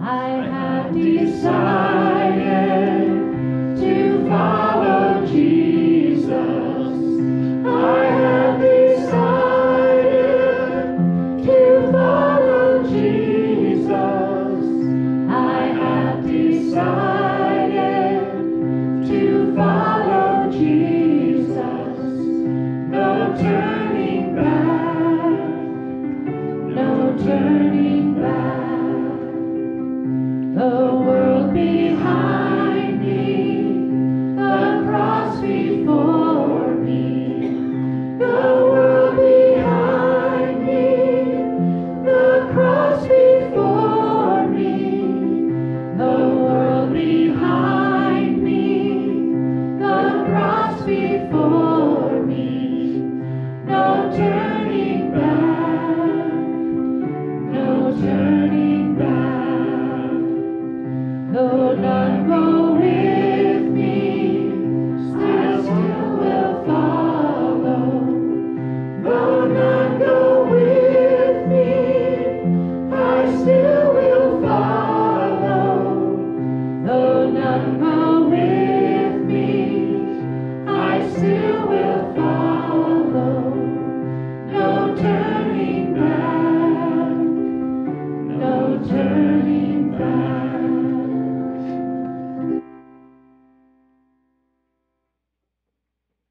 I have decided to follow Jesus. I have decided to follow Jesus. I have decided to follow Jesus. No turning back, no turning back. The